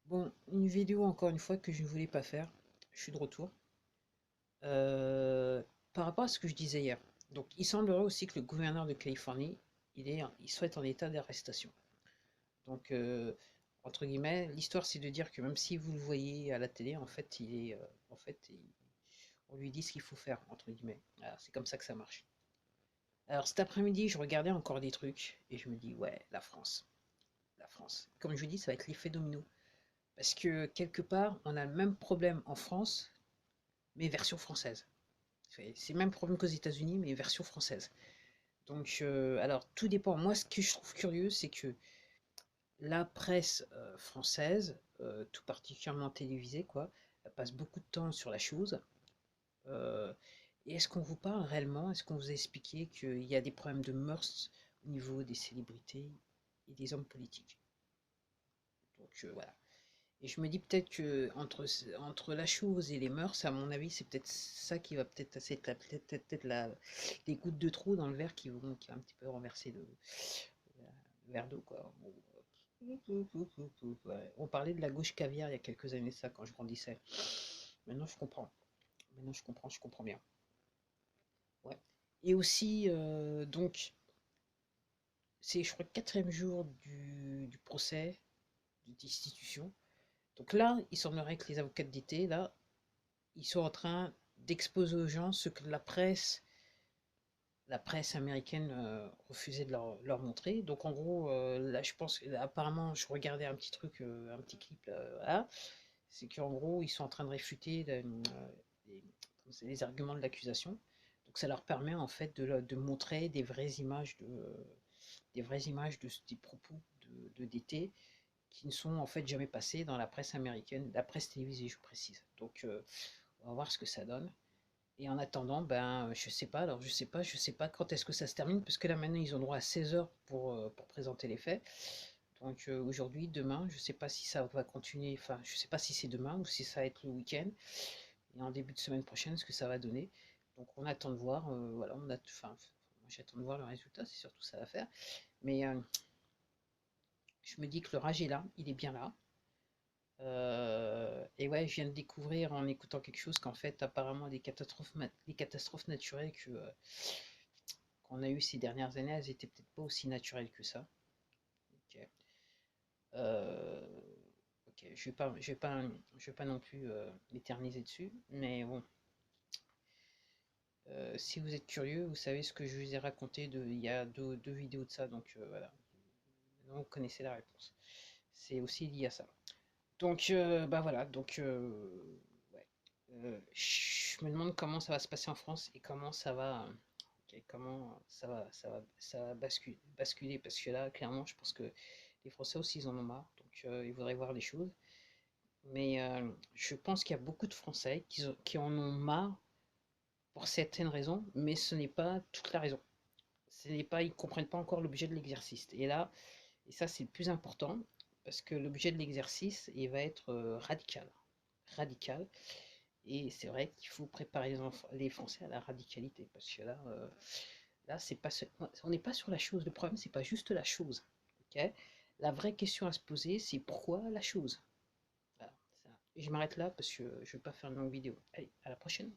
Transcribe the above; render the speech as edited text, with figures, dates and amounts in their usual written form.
Bon, une vidéo encore une fois que je ne voulais pas faire. Je suis de retour. Euh, Par rapport à ce que je disais hier. Donc, il semblerait aussi que le gouverneur de Californie, il soit en état d'arrestation. Donc, entre guillemets, l'histoire c'est de dire que même si vous le voyez à la télé, en fait, on lui dit ce qu'il faut faire, entre guillemets. Voilà, c'est comme ça que ça marche. Alors, cet après-midi, je regardais encore des trucs et je me dis, ouais, la France. La France. Comme je vous dis, ça va être l'effet domino. Parce que quelque part, on a le même problème en France, mais version française. C'est le même problème qu'aux États-Unis, mais version française. Donc, alors, tout dépend. Moi, ce que je trouve curieux, c'est que la presse française, tout particulièrement télévisée, quoi, elle passe beaucoup de temps sur la chose. Euh, et est-ce qu'on vous parle réellement? Est-ce qu'on vous a expliqué qu'il y a des problèmes de mœurs au niveau des célébrités et des hommes politiques? Donc, voilà. Et je me dis peut-être que entre la chose et les mœurs, à mon avis, c'est peut-être ça qui va peut-être les gouttes de trop dans le verre qui va un petit peu renverser le verre d'eau, quoi. Bon, ouais. On parlait de la gauche caviar il y a quelques années, ça, quand je grandissais. Maintenant, je comprends. Maintenant, je comprends bien. Ouais. Et aussi, donc, c'est, je crois, le quatrième jour du procès, de destitution. Donc là, il semblerait que les avocats d'été, là, ils sont en train d'exposer aux gens ce que la presse américaine refusait de leur montrer. Donc en gros, là je pense, apparemment je regardais un petit truc, un petit clip là, c'est qu'en gros ils sont en train de réfuter les, les arguments de l'accusation. Donc ça leur permet en fait de montrer des vraies images des propos de d'été qui ne sont en fait jamais passés dans la presse américaine, la presse télévisée je précise. Donc on va voir ce que ça donne. Et en attendant, ben, je sais pas, alors je sais pas quand est-ce que ça se termine, parce que là maintenant ils ont droit à 16 heures pour présenter les faits. Donc aujourd'hui, demain, je sais pas si ça va continuer, enfin je sais pas si c'est demain ou si ça va être le week-end, et en début de semaine prochaine, ce que ça va donner. Donc on attend de voir, voilà, enfin, moi j'attends de voir le résultat, c'est surtout ça à faire. Mais je me dis que le rage est là, il est bien là. Et ouais, je viens de découvrir en écoutant quelque chose qu'en fait, apparemment, les catastrophes naturelles qu'on a eues ces dernières années, elles étaient peut-être pas aussi naturelles que ça. Ok. Euh, ok, je vais pas non plus m'éterniser dessus, mais bon, si vous êtes curieux, vous savez ce que je vous ai raconté il y a deux vidéos de ça, donc voilà, maintenant vous connaissez la réponse. C'est aussi lié à ça. Donc, bah voilà, donc ouais. Je me demande comment ça va se passer en France et comment ça va, ok, comment ça va basculer, parce que là, clairement, je pense que les Français aussi, ils en ont marre, donc ils voudraient voir les choses. Mais je pense qu'il y a beaucoup de Français qui en ont marre pour certaines raisons, mais ce n'est pas toute la raison. Ce n'est pas, ils comprennent pas encore l'objet de l'exercice. Et là, et ça, c'est le plus important, parce que l'objet de l'exercice, il va être radical. Radical. Et c'est vrai qu'il faut préparer les Français à la radicalité, parce que là, là c'est pas, on n'est pas sur la chose. Le problème, c'est pas juste la chose. Ok. La vraie question à se poser, c'est pourquoi la chose. Voilà, et je m'arrête là parce que je ne vais pas faire une longue vidéo. Allez, à la prochaine.